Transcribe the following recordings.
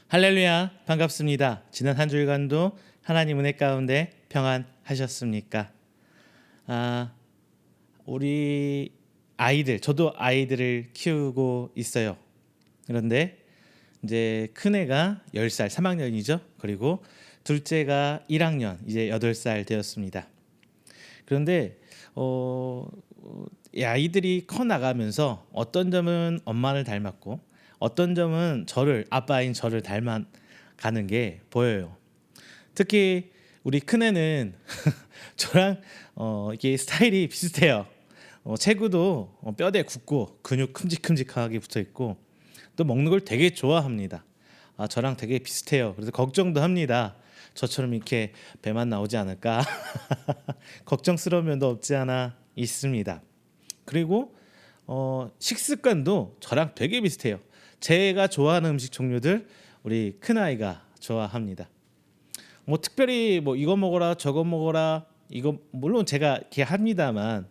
할렐루야, 반갑습니다. 지난 한 주일간도 하나님 은혜 가운데 평안하셨습니까? 아, 우리 아이들, 저도 아이들을 키우고 있어요. 그런데 이제 큰애가 10살, 3학년이죠. 그리고 둘째가 1학년, 이제 8살 되었습니다. 그런데 이 아이들이 커 나가면서 어떤 점은 엄마를 닮았고 어떤 점은 아빠인 저를 닮아가는 게 보여요. 특히 우리 큰애는 저랑 이게 스타일이 비슷해요. 체구도 뼈대 굳고 근육 큼직큼직하게 붙어 있고 또 먹는 걸 되게 좋아합니다. 저랑 되게 비슷해요. 그래서 걱정도 합니다. 저처럼 이렇게 배만 나오지 않을까 걱정스러운 면도 없지 않아 있습니다. 그리고 식습관도 저랑 되게 비슷해요. 제가 좋아하는 음식 종류들 우리 큰아이가 좋아합니다. 뭐 특별히 뭐 이거 먹어라 저거 먹어라 이거 물론 제가 이렇게 합니다만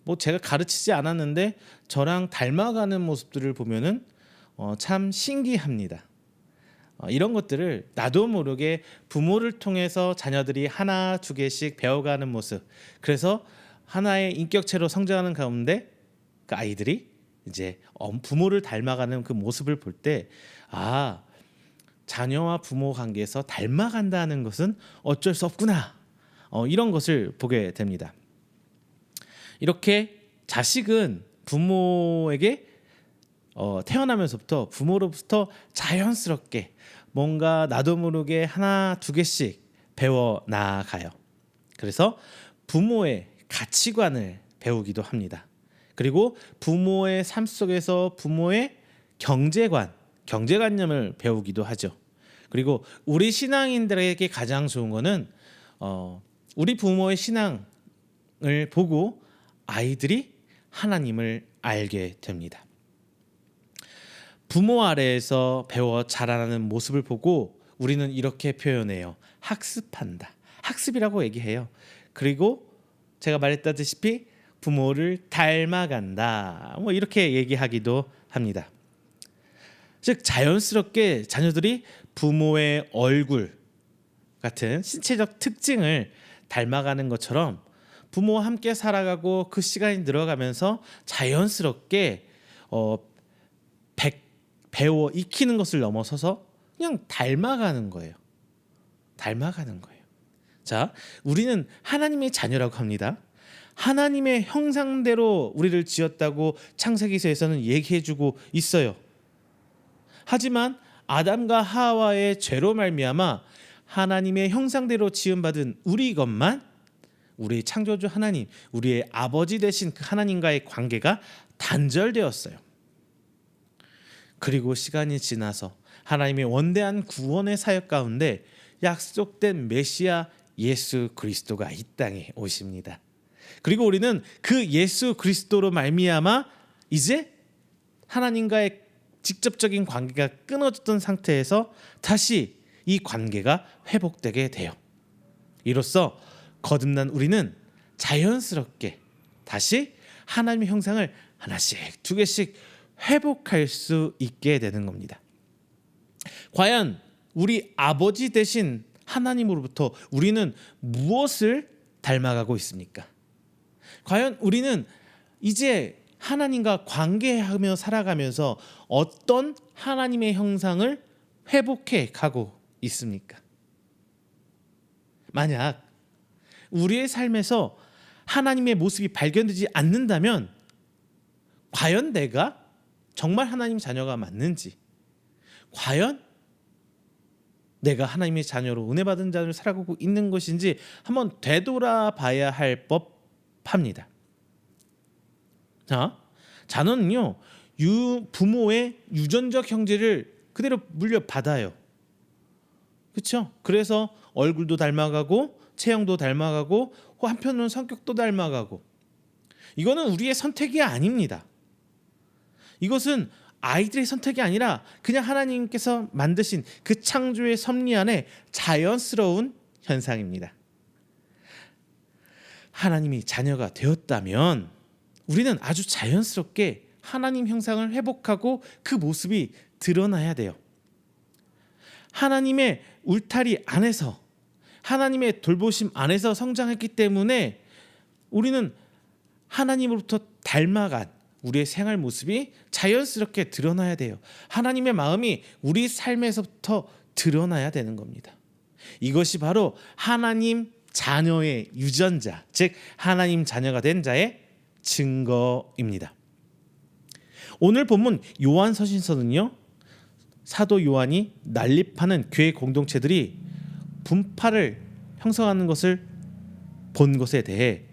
뭐 제가 가르치지 않았는데 저랑 닮아가는 모습들을 보면은 참 신기합니다. 이런 것들을 나도 모르게 부모를 통해서 자녀들이 하나 두 개씩 배워가는 모습, 그래서 하나의 인격체로 성장하는 가운데 그 아이들이 이제 부모를 닮아가는 그 모습을 볼 때 자녀와 부모 관계에서 닮아간다는 것은 어쩔 수 없구나, 이런 것을 보게 됩니다. 이렇게 자식은 부모에게 태어나면서부터 부모로부터 자연스럽게 뭔가 나도 모르게 하나 두 개씩 배워 나가요. 그래서 부모의 가치관을 배우기도 합니다. 그리고 부모의 삶 속에서 부모의 경제관념을 배우기도 하죠. 그리고 우리 신앙인들에게 가장 좋은 거는 우리 부모의 신앙을 보고 아이들이 하나님을 알게 됩니다. 부모 아래에서 배워 자라나는 모습을 보고 우리는 이렇게 표현해요. 학습한다. 학습이라고 얘기해요. 그리고 제가 말했다시피 부모를 닮아간다. 뭐 이렇게 얘기하기도 합니다. 즉 자연스럽게 자녀들이 부모의 얼굴 같은 신체적 특징을 닮아가는 것처럼 부모와 함께 살아가고 그 시간이 늘어가면서 자연스럽게 배워 익히는 것을 넘어서서 그냥 닮아가는 거예요. 자, 우리는 하나님의 자녀라고 합니다. 하나님의 형상대로 우리를 지었다고 창세기서에서는 얘기해주고 있어요. 하지만 아담과 하와의 죄로 말미암아 하나님의 형상대로 지음받은 우리 것만 우리 창조주 하나님, 우리의 아버지 되신 그 하나님과의 관계가 단절되었어요. 그리고 시간이 지나서 하나님의 원대한 구원의 사역 가운데 약속된 메시아 예수 그리스도가 이 땅에 오십니다. 그리고 우리는 그 예수 그리스도로 말미암아 이제 하나님과의 직접적인 관계가 끊어졌던 상태에서 다시 이 관계가 회복되게 돼요. 이로써 거듭난 우리는 자연스럽게 다시 하나님의 형상을 하나씩 두 개씩 회복할 수 있게 되는 겁니다. 과연 우리 아버지 되신 하나님으로부터 우리는 무엇을 닮아가고 있습니까? 과연 우리는 이제 하나님과 관계하며 살아가면서 어떤 하나님의 형상을 회복해 가고 있습니까? 만약 우리의 삶에서 하나님의 모습이 발견되지 않는다면 과연 내가 정말 하나님 자녀가 맞는지, 과연 내가 하나님의 자녀로 은혜 받은 자를 살아가고 있는 것인지 한번 되돌아봐야 할 법합니다. 자, 자녀는요 부모의 유전적 형질을 그대로 물려받아요. 그렇죠? 그래서 얼굴도 닮아가고 체형도 닮아가고 한편으로는 성격도 닮아가고, 이거는 우리의 선택이 아닙니다. 이것은 아이들의 선택이 아니라 그냥 하나님께서 만드신 그 창조의 섭리 안에 자연스러운 현상입니다. 하나님이 자녀가 되었다면 우리는 아주 자연스럽게 하나님 형상을 회복하고 그 모습이 드러나야 돼요. 하나님의 울타리 안에서, 하나님의 돌보심 안에서 성장했기 때문에 우리는 하나님으로부터 닮아간 우리의 생활 모습이 자연스럽게 드러나야 돼요. 하나님의 마음이 우리 삶에서부터 드러나야 되는 겁니다. 이것이 바로 하나님 자녀의 유전자, 즉 하나님 자녀가 된 자의 증거입니다. 오늘 본문 요한서신서는요, 사도 요한이 난립하는 교회 공동체들이 분파를 형성하는 것을 본 것에 대해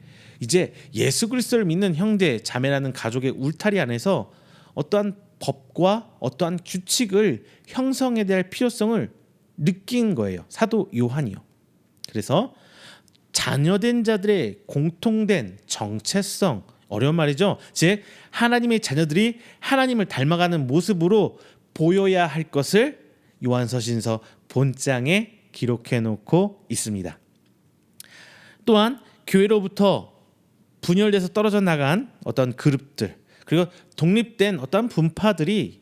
이제 예수 그리스도를 믿는 형제 자매라는 가족의 울타리 안에서 어떠한 법과 어떠한 규칙을 형성해야 될 필요성을 느낀 거예요, 사도 요한이요. 그래서 자녀된 자들의 공통된 정체성, 어려운 말이죠. 즉 하나님의 자녀들이 하나님을 닮아가는 모습으로 보여야 할 것을 요한서신서 본장에 기록해 놓고 있습니다. 또한 교회로부터 분열돼서 떨어져 나간 어떤 그룹들, 그리고 독립된 어떤 분파들이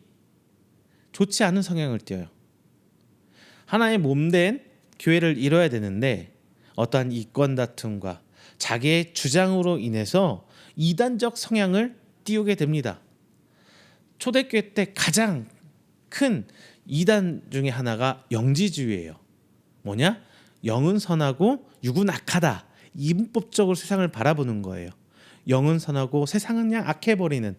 좋지 않은 성향을 띠어요. 하나의 몸된 교회를 이뤄야 되는데 어떠한 이권 다툼과 자기의 주장으로 인해서 이단적 성향을 띄우게 됩니다. 초대교회 때 가장 큰 이단 중에 하나가 영지주의예요. 뭐냐? 영은 선하고 육은 악하다. 이분법적으로 세상을 바라보는 거예요. 영은 선하고 세상은 그냥 악해버리는,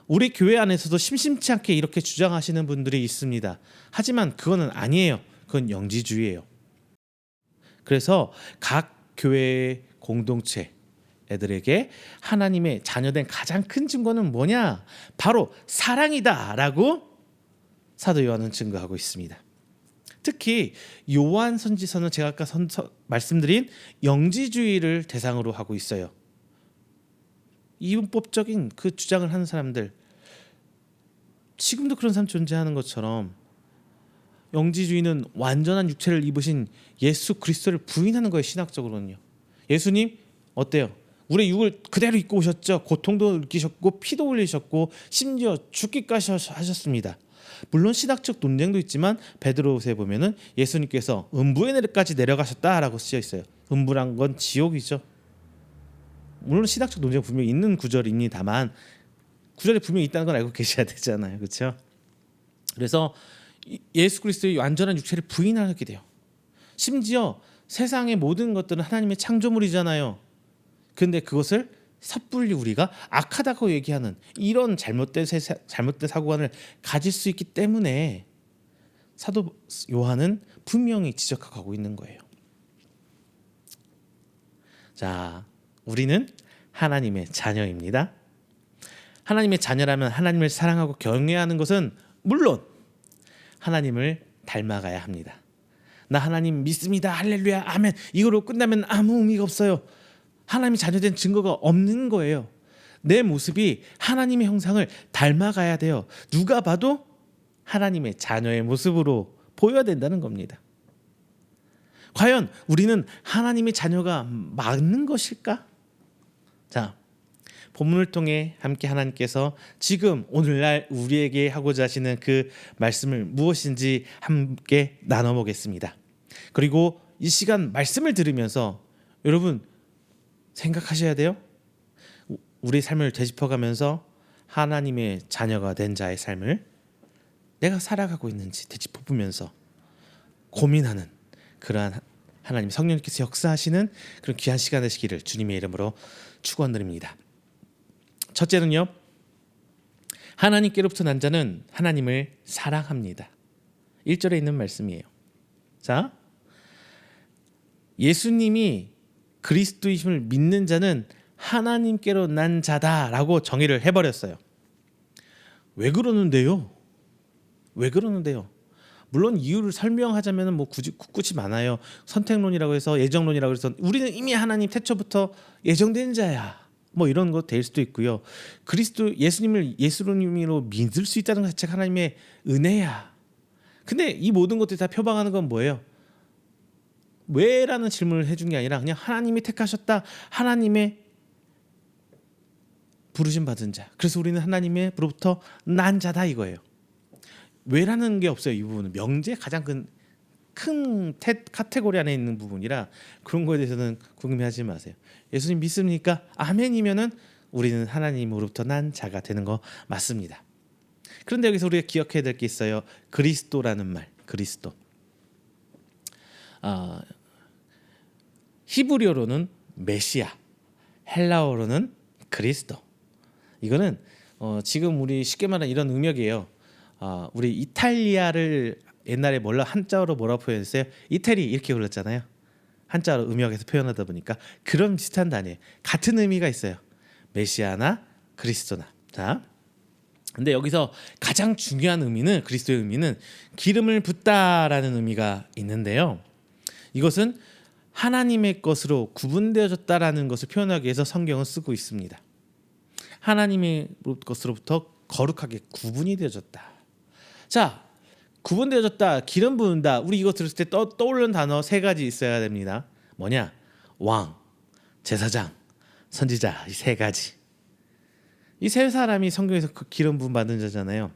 우리 교회 안에서도 심심치 않게 이렇게 주장하시는 분들이 있습니다. 하지만 그거는 아니에요. 그건 영지주의예요. 그래서 각 교회 공동체 애들에게 하나님의 자녀된 가장 큰 증거는 뭐냐? 바로 사랑이다라고 사도 요한은 증거하고 있습니다. 특히 요한 선지서는 제가 아까 말씀드린 영지주의를 대상으로 하고 있어요. 이분법적인 그 주장을 하는 사람들, 지금도 그런 사람 존재하는 것처럼 영지주의는 완전한 육체를 입으신 예수 그리스도를 부인하는 거예요. 신학적으로는요. 예수님 어때요? 우리 육을 그대로 입고 오셨죠. 고통도 느끼셨고 피도 흘리셨고 심지어 죽기까지 하셨습니다. 물론 신학적 논쟁도 있지만 베드로후서에 보면은 예수님께서 음부에까지 내려가셨다라고 쓰여 있어요. 음부란 건 지옥이죠. 물론 신학적 논쟁 분명히 있는 구절입니다만 구절에 분명히 있다는 건 알고 계셔야 되잖아요. 그렇죠? 그래서 예수 그리스도의 완전한 육체를 부인하게 돼요. 심지어 세상의 모든 것들은 하나님의 창조물이잖아요. 그런데 그것을 섣불리 우리가 악하다고 얘기하는 이런 잘못된 사고관을 가질 수 있기 때문에 사도 요한은 분명히 지적하고 있는 거예요. 자, 우리는 하나님의 자녀입니다. 하나님의 자녀라면 하나님을 사랑하고 경외하는 것은 물론 하나님을 닮아가야 합니다. 나 하나님 믿습니다. 할렐루야 아멘. 이거로 끝나면 아무 의미가 없어요. 하나님이 자녀된 증거가 없는 거예요. 내 모습이 하나님의 형상을 닮아가야 돼요. 누가 봐도 하나님의 자녀의 모습으로 보여야 된다는 겁니다. 과연 우리는 하나님의 자녀가 맞는 것일까? 자, 본문을 통해 함께 하나님께서 지금 오늘날 우리에게 하고자 하시는 그 말씀을 무엇인지 함께 나눠보겠습니다. 그리고 이 시간 말씀을 들으면서 여러분 생각하셔야 돼요. 우리 삶을 되짚어가면서 하나님의 자녀가 된 자의 삶을 내가 살아가고 있는지 되짚어보면서 고민하는 그러한 하나님 성령님께서 역사하시는 그런 귀한 시간 되시기를 주님의 이름으로 축원드립니다. 첫째는요, 하나님께로부터 난 자는 하나님을 사랑합니다. 1절에 있는 말씀이에요. 자, 예수님이 그리스도이심을 믿는 자는 하나님께로 난 자다라고 정의를 해버렸어요. 왜 그러는데요? 왜 그러는데요? 물론 이유를 설명하자면 뭐 굳이 많아요. 선택론이라고 해서 예정론이라고 해서 우리는 이미 하나님 태초부터 예정된 자야. 뭐 이런 거 될 수도 있고요. 그리스도 예수님을 예수님으로 믿을 수 있다는 것 자체가 하나님의 은혜야. 근데 이 모든 것들이 다 표방하는 건 뭐예요? 왜라는 질문을 해준 게 아니라 그냥 하나님이 택하셨다. 하나님의 부르심 받은 자. 그래서 우리는 하나님의로부터 난 자다 이거예요. 왜라는 게 없어요. 이 부분은 명제 가장 큰 큰 카테고리 안에 있는 부분이라 그런 거에 대해서는 궁금해하지 마세요. 예수님 믿습니까? 아멘이면은 우리는 하나님으로부터 난 자가 되는 거 맞습니다. 그런데 여기서 우리가 기억해야 될 게 있어요. 그리스도라는 말, 그리스도. 히브리어로는 메시아, 헬라어로는 그리스도. 이거는 지금 우리 쉽게 말하는 이런 의미이에요. 우리 이탈리아를 옛날에 한자어로 뭐라고 표현했어요? 이태리 이렇게 불렀잖아요. 한자어로 음역에서 표현하다 보니까 그런 비슷한 단어예요. 같은 의미가 있어요. 메시아나 그리스도나. 자, 근데 여기서 가장 중요한 의미는 그리스도의 의미는 기름을 붓다라는 의미가 있는데요. 이것은 하나님의 것으로 구분되어졌다라는 것을 표현하기 위해서 성경은 쓰고 있습니다. 하나님의 것으로부터 거룩하게 구분이 되어졌다. 자, 구분되어졌다, 기름 부은다. 우리 이거 들었을 때 떠오르는 단어 세 가지 있어야 됩니다. 뭐냐? 왕, 제사장, 선지자. 이 세 가지. 이 세 사람이 성경에서 그 기름 부음 받은 자잖아요.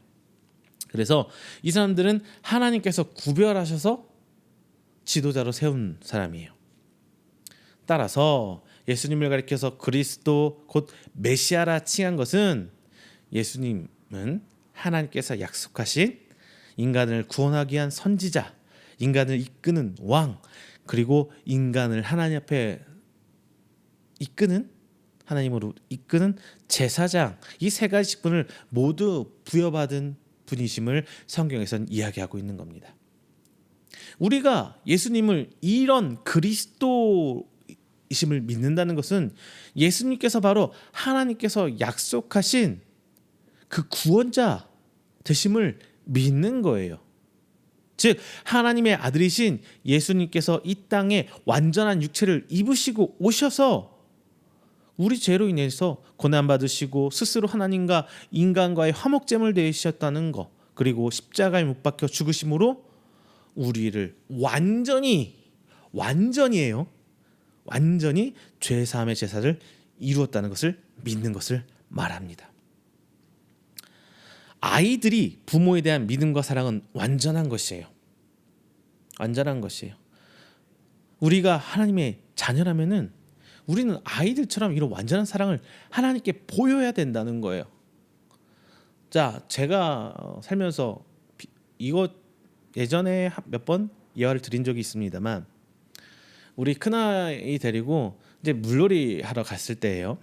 그래서 이 사람들은 하나님께서 구별하셔서 지도자로 세운 사람이에요. 따라서 예수님을 가리켜서 그리스도 곧 메시아라 칭한 것은 예수님은 하나님께서 약속하신 인간을 구원하기 위한 선지자, 인간을 이끄는 왕, 그리고 인간을 하나님 앞에 이끄는 하나님으로 이끄는 제사장, 이 세 가지 직분을 모두 부여받은 분이심을 성경에서는 이야기하고 있는 겁니다. 우리가 예수님을 이런 그리스도이심을 믿는다는 것은 예수님께서 바로 하나님께서 약속하신 그 구원자 되심을 믿는 거예요. 즉 하나님의 아들이신 예수님께서 이 땅에 완전한 육체를 입으시고 오셔서 우리 죄로 인해서 고난받으시고 스스로 하나님과 인간과의 화목제물 되셨다는 것, 그리고 십자가에 못 박혀 죽으심으로 우리를 완전히예요. 완전히 죄사함의 제사를 이루었다는 것을 믿는 것을 말합니다. 아이들이 부모에 대한 믿음과 사랑은 완전한 것이에요. 완전한 것이에요. 우리가 하나님의 자녀라면은 우리는 아이들처럼 이런 완전한 사랑을 하나님께 보여야 된다는 거예요. 자, 제가 살면서 이거 예전에 몇 번 예화를 드린 적이 있습니다만, 우리 큰아이 데리고 이제 물놀이 하러 갔을 때예요.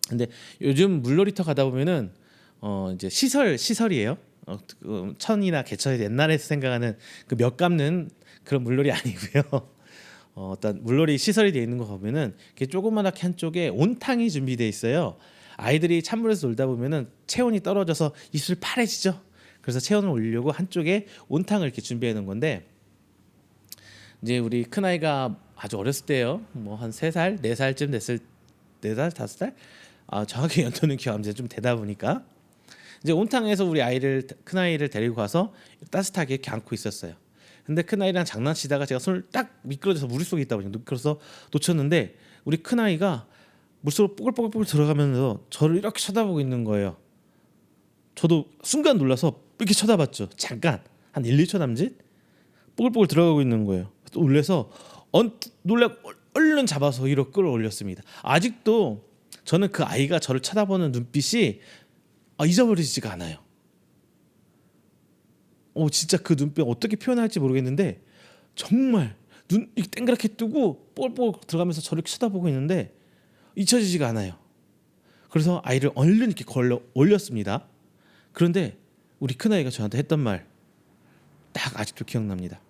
근데 요즘 물놀이터 가다 보면은 이제 시설이에요. 천이나 개천이 옛날에서 생각하는 그 몇 감는 그런 물놀이 아니고요. 어떤 물놀이 시설이 되어 있는 거 보면은 이렇게 조그맣게 한쪽에 온탕이 준비되어 있어요. 아이들이 찬물에서 놀다 보면은 체온이 떨어져서 입술 파래지죠. 그래서 체온을 올리려고 한쪽에 온탕을 이렇게 준비해 놓은 건데, 이제 우리 큰 아이가 아주 어렸을 때요. 뭐 한 3살, 4살쯤 됐을 4살, 5살? 정확히 연도는 기억 안 나요. 좀 되다 보니까 이제 온탕에서 우리 큰 아이를 데리고 가서 따뜻하게 이렇게 안고 있었어요. 근데 큰 아이랑 장난치다가 제가 손을 딱 미끄러져서 물속에 있다 보니까 미끄러서 놓쳤는데, 우리 큰 아이가 물속으로 뽀글뽀글 들어가면서 저를 이렇게 쳐다보고 있는 거예요. 저도 순간 놀라서 이렇게 쳐다봤죠. 잠깐 한 1, 2초 남짓 뽀글뽀글 들어가고 있는 거예요. 또 놀래서 놀라 얼른 잡아서 위로 끌어올렸습니다. 아직도 저는 그 아이가 저를 쳐다보는 눈빛이 잊어버리지가 않아요. 진짜 그 눈빛 어떻게 표현할지 모르겠는데 정말 눈 이렇게 땡그랗게 뜨고 뽀글뽀글 들어가면서 저를 쳐다보고 있는데 잊혀지지가 않아요. 그래서 아이를 얼른 이렇게 걸러 올렸습니다. 그런데 우리 큰아이가 저한테 했던 말 딱 아직도 기억납니다.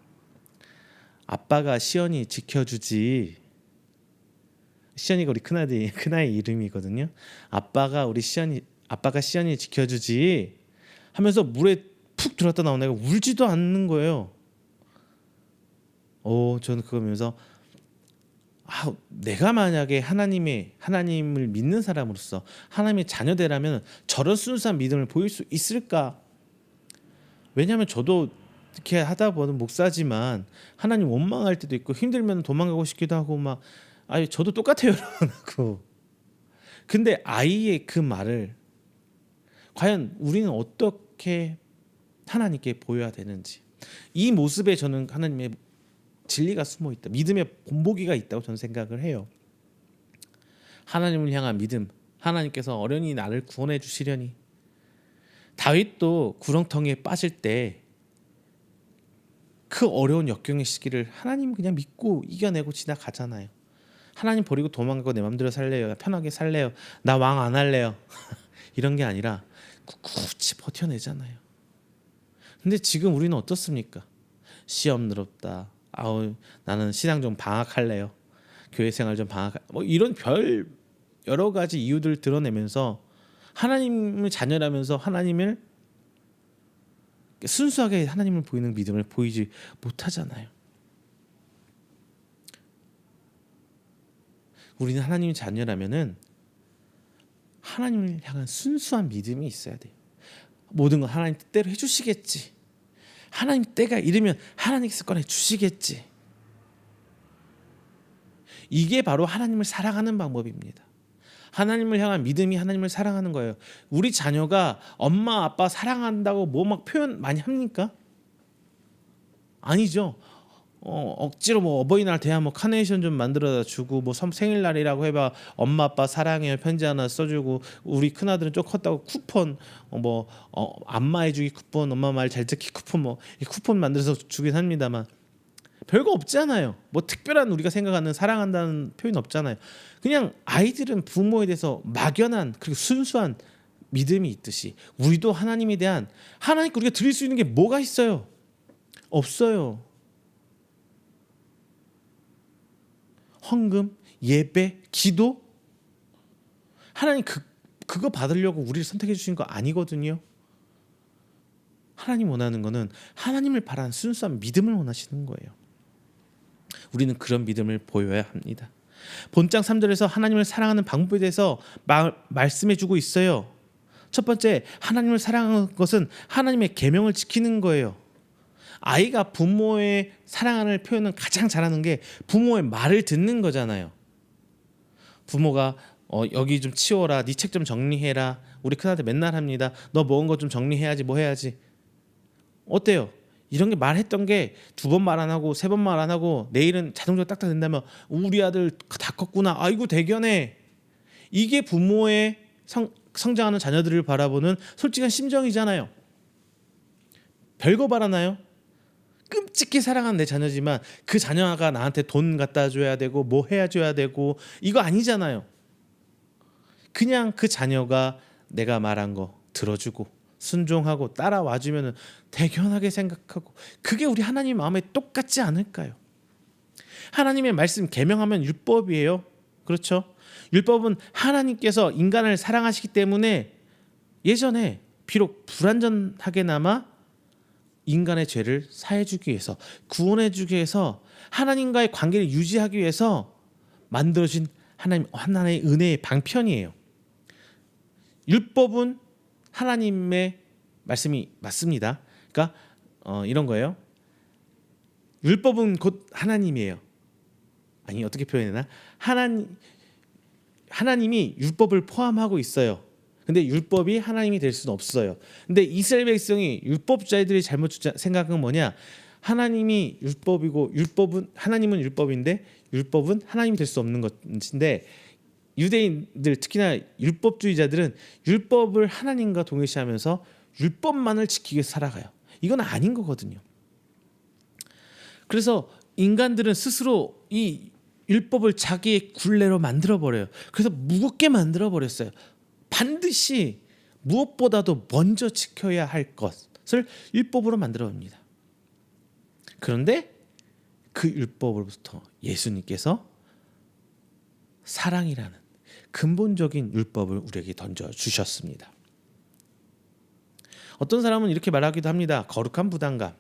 아빠가 시연이 지켜주지. 시연이가 우리 큰아이 이름이거든요. 아빠가 시연이 지켜주지 하면서 물에 푹 들어갔다 나온 애가 울지도 않는 거예요. 저는 그거 보면서 내가 만약에 하나님을 믿는 사람으로서 하나님의 자녀되라면 저런 순수한 믿음을 보일 수 있을까? 왜냐하면 저도 이렇게 하다 보면 목사지만 하나님 원망할 때도 있고 힘들면 도망가고 싶기도 하고 저도 똑같아요. 여러분하고. 근데 아이의 그 말을 과연 우리는 어떻게 하나님께 보여야 되는지, 이 모습에 저는 하나님의 진리가 숨어 있다. 믿음의 본보기가 있다고 저는 생각을 해요. 하나님을 향한 믿음. 하나님께서 어련히 나를 구원해 주시려니. 다윗도 구렁텅이에 빠질 때 그 어려운 역경의 시기를 하나님 그냥 믿고 이겨내고 지나가잖아요. 하나님 버리고 도망가고 내 맘대로 살래요. 편하게 살래요. 나 왕 안 할래요. 이런 게 아니라 굳이 버텨내잖아요. 근데 지금 우리는 어떻습니까? 시험 늘었다. 아우 나는 신앙 좀 방학할래요. 교회 생활 좀 뭐 이런 별 여러 가지 이유들 드러내면서 하나님을 자녀라면서 하나님을 순수하게 하나님을 보이는 믿음을 보이지 못하잖아요. 우리는 하나님 자녀라면은 하나님을 향한 순수한 믿음이 있어야 돼요. 모든 건 하나님 뜻대로 해주시겠지. 하나님 때가 이르면 하나님께서 꺼내 주시겠지. 이게 바로 하나님을 사랑하는 방법입니다. 하나님을 향한 믿음이 하나님을 사랑하는 거예요. 우리 자녀가 엄마 아빠 사랑한다고 뭐 막 표현 많이 합니까? 아니죠. 억지로 뭐 어버이날 돼야 뭐 카네이션 좀 만들어다 주고 뭐 생일날이라고 해봐 엄마 아빠 사랑해요 편지 하나 써주고 우리 큰아들은 좀 컸다고 쿠폰 안마해주기 쿠폰 엄마 말 잘 듣기 쿠폰 뭐 이 쿠폰 만들어서 주긴 합니다만 별거 없잖아요. 뭐 특별한 우리가 생각하는 사랑한다는 표현 없잖아요. 그냥 아이들은 부모에 대해서 막연한 그리고 순수한 믿음이 있듯이 우리도 하나님에 대한 하나님께 우리가 드릴 수 있는 게 뭐가 있어요? 없어요. 헌금, 예배, 기도. 하나님 그거 받으려고 우리를 선택해 주신 거 아니거든요. 하나님 원하는 거는 하나님을 바라는 순수한 믿음을 원하시는 거예요. 우리는 그런 믿음을 보여야 합니다. 본장 3절에서 하나님을 사랑하는 방법에 대해서 말씀해 주고 있어요. 첫 번째, 하나님을 사랑하는 것은 하나님의 계명을 지키는 거예요. 아이가 부모의 사랑하는 표현은 가장 잘하는 게 부모의 말을 듣는 거잖아요. 부모가 여기 좀 치워라, 네 책 좀 정리해라. 우리 큰아들 맨날 합니다. 너 먹은 거 좀 정리해야지, 뭐 해야지. 어때요? 이런 게 말했던 게 두 번 말 안 하고 세 번 말 안 하고 내일은 자동적으로 딱딱 된다면 우리 아들 다 컸구나. 아이고 대견해. 이게 부모의 성장하는 자녀들을 바라보는 솔직한 심정이잖아요. 별거 바라나요? 끔찍히 사랑하는 내 자녀지만 그 자녀가 나한테 돈 갖다 줘야 되고 뭐 해야 줘야 되고 이거 아니잖아요. 그냥 그 자녀가 내가 말한 거 들어주고 순종하고 따라와주면 대견하게 생각하고 그게 우리 하나님 마음에 똑같지 않을까요? 하나님의 말씀 계명하면 율법이에요. 그렇죠? 율법은 하나님께서 인간을 사랑하시기 때문에 예전에 비록 불완전하게나마 인간의 죄를 사해주기 위해서 구원해주기 위해서 하나님과의 관계를 유지하기 위해서 만들어진 하나님의 은혜의 방편이에요. 율법은 하나님의 말씀이 맞습니다. 그러니까 이런 거예요. 율법은 곧 하나님이에요. 아니 어떻게 표현하나? 하나님이 율법을 포함하고 있어요. 근데 율법이 하나님이 될 수는 없어요. 근데 이스라엘 백성이 율법자들이 잘못 생각은 뭐냐? 하나님이 율법이고 하나님은 율법인데 율법은 하나님이 될 수 없는 것인데 유대인들 특히나 율법주의자들은 율법을 하나님과 동일시하면서 율법만을 지키기 위해서 살아가요. 이건 아닌 거거든요. 그래서 인간들은 스스로 이 율법을 자기의 굴레로 만들어버려요. 그래서 무겁게 만들어버렸어요. 반드시 무엇보다도 먼저 지켜야 할 것을 율법으로 만들어옵니다. 그런데 그 율법으로부터 예수님께서 사랑이라는 근본적인 율법을 우리에게 던져주셨습니다. 어떤 사람은 이렇게 말하기도 합니다. 거룩한 부담감.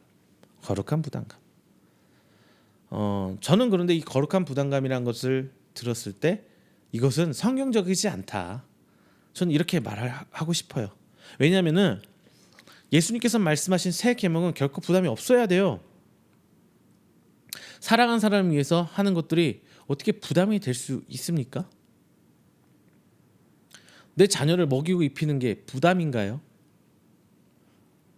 저는 그런데 이 거룩한 부담감이라는 것을 들었을 때 이것은 성경적이지 않다. 저는 이렇게 말하고 싶어요. 왜냐하면은 예수님께서 말씀하신 새 계명은 결코 부담이 없어야 돼요. 사랑하는 사람을 위해서 하는 것들이 어떻게 부담이 될 수 있습니까? 내 자녀를 먹이고 입히는 게 부담인가요?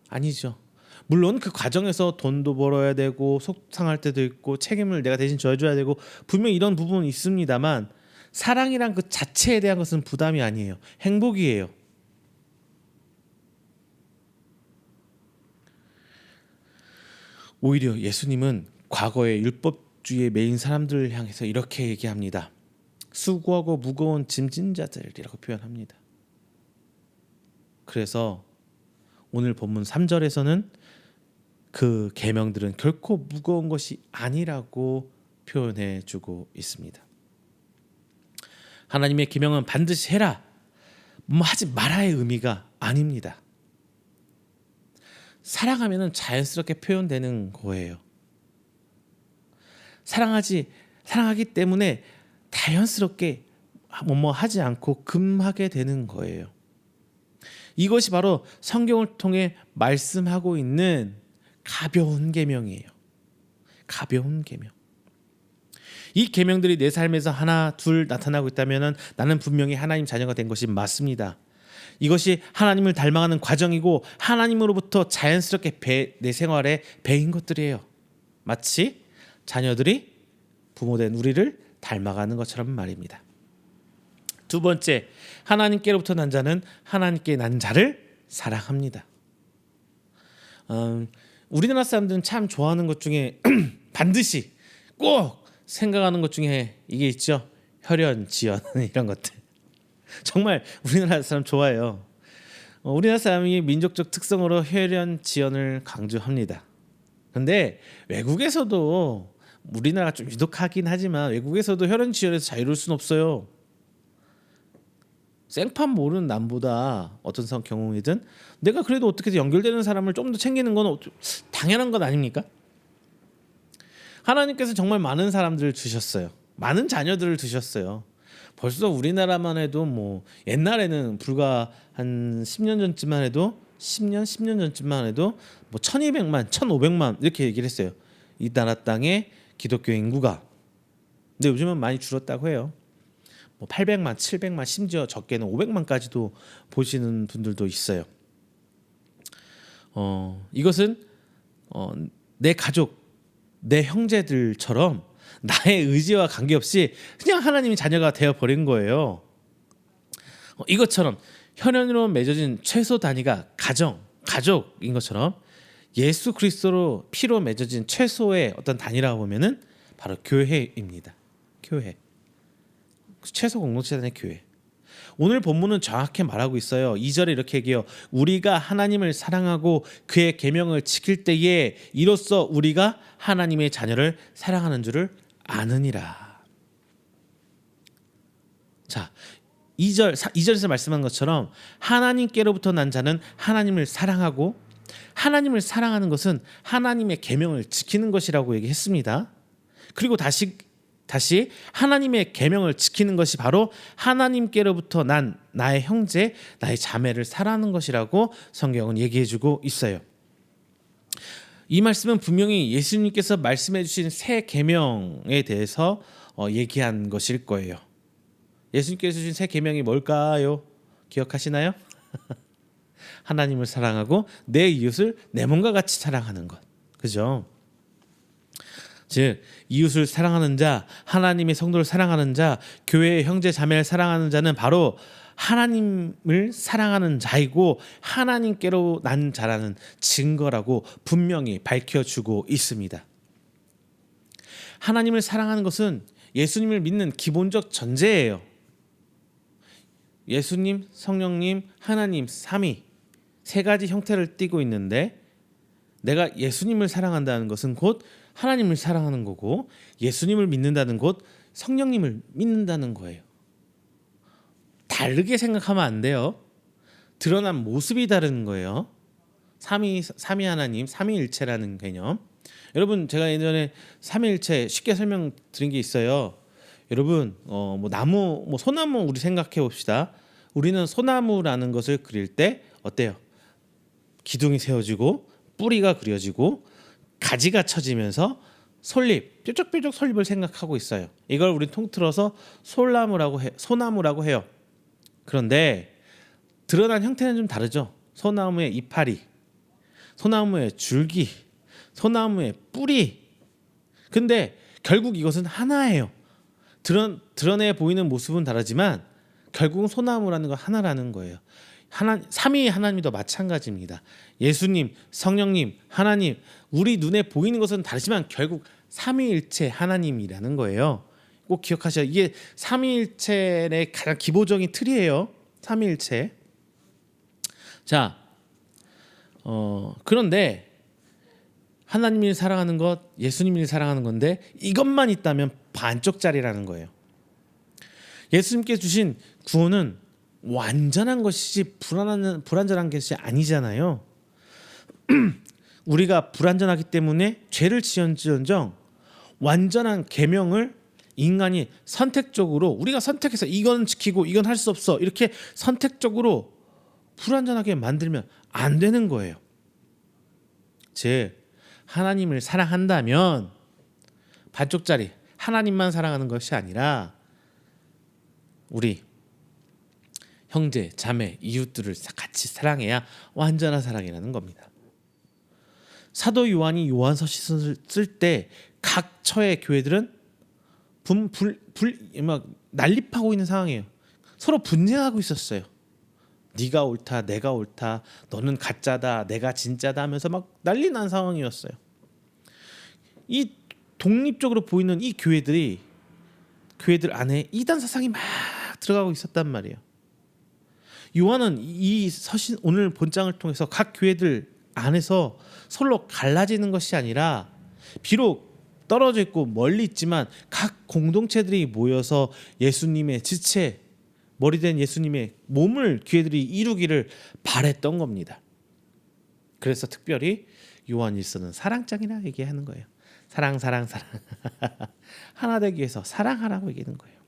아니죠. 물론 그 과정에서 돈도 벌어야 되고 속상할 때도 있고 책임을 내가 대신 져줘야 되고 분명히 이런 부분은 있습니다만 사랑이란 그 자체에 대한 것은 부담이 아니에요. 행복이에요. 오히려 예수님은 과거의 율법주의에 매인 사람들을 향해서 이렇게 얘기합니다. 수고하고 무거운 짐진 자들이라고 표현합니다. 그래서 오늘 본문 3절에서는 그 계명들은 결코 무거운 것이 아니라고 표현해 주고 있습니다. 하나님의 계명은 반드시 해라, 뭐 하지 말아의 의미가 아닙니다. 사랑하면은 자연스럽게 표현되는 거예요. 사랑하기 때문에 자연스럽게 뭐뭐 하지 않고 금하게 되는 거예요. 이것이 바로 성경을 통해 말씀하고 있는 가벼운 계명이에요. 가벼운 계명. 이 계명들이 내 삶에서 하나 둘 나타나고 있다면 나는 분명히 하나님 자녀가 된 것이 맞습니다. 이것이 하나님을 닮아가는 과정이고 하나님으로부터 자연스럽게 내 생활에 배인 것들이에요. 마치 자녀들이 부모된 우리를 닮아가는 것처럼 말입니다. 두 번째, 하나님께로부터 난 자는 하나님께 난 자를 사랑합니다. 우리나라 사람들은 참 좋아하는 것 중에 반드시 꼭 생각하는 것 중에 이게 있죠. 혈연, 지연 이런 것들. 정말 우리나라 사람 좋아해요. 우리나라 사람이 민족적 특성으로 혈연, 지연을 강조합니다. 그런데 외국에서도 우리나라가 좀 유독하긴 하지만 외국에서도 혈연, 지연에서 자유로울 수는 없어요. 생판 모르는 남보다 어떤 경우이든 내가 그래도 어떻게든 연결되는 사람을 좀 더 챙기는 건 당연한 것 아닙니까? 하나님께서 정말 많은 사람들을 주셨어요. 많은 자녀들을 주셨어요. 벌써 우리나라만 해도 뭐 옛날에는 불과 한 10년 전쯤만 해도 10년 전쯤만 해도 뭐 1200만, 1500만 이렇게 얘기를 했어요. 이 나라 땅에 기독교 인구가. 근데 요즘은 많이 줄었다고 해요. 뭐 800만, 700만, 심지어 적게는 500만까지도 보시는 분들도 있어요. 이것은 내 가족, 내 형제들처럼 나의 의지와 관계없이 그냥 하나님의 자녀가 되어버린 거예요. 이것처럼 혈연으로 맺어진 최소 단위가 가족인 것처럼 예수 그리스도로 피로 맺어진 최소의 어떤 단위라고 보면은 바로 교회입니다. 교회. 최소 공동체 단위 교회. 오늘 본문은 정확히 말하고 있어요. 2절에 이렇게 얘기해요. 우리가 하나님을 사랑하고 그의 계명을 지킬 때에 이로써 우리가 하나님의 자녀를 사랑하는 줄을 아느니라. 자, 2절에서 말씀한 것처럼 하나님께로부터 난 자는 하나님을 사랑하고 하나님을 사랑하는 것은 하나님의 계명을 지키는 것이라고 얘기했습니다. 그리고 다시 하나님의 계명을 지키는 것이 바로 하나님께로부터 난 나의 형제, 나의 자매를 사랑하는 것이라고 성경은 얘기해주고 있어요. 이 말씀은 분명히 예수님께서 말씀해 주신 새 계명에 대해서 얘기한 것일 거예요. 예수님께서 주신 새 계명이 뭘까요? 기억하시나요? 하나님을 사랑하고 내 이웃을 내 몸과 같이 사랑하는 것. 그죠? 즉 이웃을 사랑하는 자, 하나님의 성도를 사랑하는 자, 교회의 형제 자매를 사랑하는 자는 바로 하나님을 사랑하는 자이고 하나님께로 난 자라는 증거라고 분명히 밝혀주고 있습니다. 하나님을 사랑하는 것은 예수님을 믿는 기본적 전제예요. 예수님, 성령님, 하나님, 삼위 세 가지 형태를 띠고 있는데 내가 예수님을 사랑한다는 것은 곧 하나님을 사랑하는 거고 예수님을 믿는다는 것, 성령님을 믿는다는 거예요. 다르게 생각하면 안 돼요. 드러난 모습이 다른 거예요. 삼위 하나님, 삼위일체라는 개념. 여러분 제가 예전에 삼위일체 쉽게 설명드린 게 있어요. 여러분 뭐 나무, 뭐 소나무 우리 생각해 봅시다. 우리는 소나무라는 것을 그릴 때 어때요? 기둥이 세워지고 뿌리가 그려지고 가지가 쳐지면서 솔잎, 뾰족뾰족 솔잎을 생각하고 있어요. 이걸 우리 통틀어서 소나무라고 해요. 그런데 드러난 형태는 좀 다르죠. 소나무의 이파리, 소나무의 줄기, 소나무의 뿌리. 근데 결국 이것은 하나예요. 드러내 보이는 모습은 다르지만 결국은 소나무라는 건 하나라는 거예요. 삼위 하나님도 마찬가지입니다. 예수님, 성령님, 하나님, 우리 눈에 보이는 것은 다르지만 결국 삼위일체 하나님이라는 거예요. 꼭 기억하셔야. 이게 삼위일체의 가장 기본적인 틀이에요. 삼위일체. 자, 그런데 하나님을 사랑하는 것, 예수님을 사랑하는 건데 이것만 있다면 반쪽짜리라는 거예요. 예수님께 주신 구원은 완전한 것이지 불완전한 것이 아니잖아요. 우리가 불완전하기 때문에 죄를 지은지언정 완전한 계명을 인간이 선택적으로 우리가 선택해서 이건 지키고 이건 할 수 없어 이렇게 선택적으로 불완전하게 만들면 안 되는 거예요. 즉 하나님을 사랑한다면 반쪽짜리 하나님만 사랑하는 것이 아니라 우리 형제, 자매, 이웃들을 같이 사랑해야 완전한 사랑이라는 겁니다. 사도 요한이 요한서신을 쓸 때 각 처의 교회들은 막 난립하고 있는 상황이에요. 서로 분쟁하고 있었어요. 네가 옳다, 내가 옳다, 너는 가짜다, 내가 진짜다 하면서 막 난리 난 상황이었어요. 이 독립적으로 보이는 이 교회들 안에 이단 사상이 막 들어가고 있었단 말이에요. 요한은 이 서신 오늘 본장을 통해서 각 교회들 안에서 서로 갈라지는 것이 아니라 비록 떨어져 있고 멀리 있지만 각 공동체들이 모여서 예수님의 지체, 머리된 예수님의 몸을 교회들이 이루기를 바랬던 겁니다. 그래서 특별히 요한일서는 사랑장이라 얘기하는 거예요. 사랑 하나 되기 위해서 사랑하라고 얘기하는 거예요.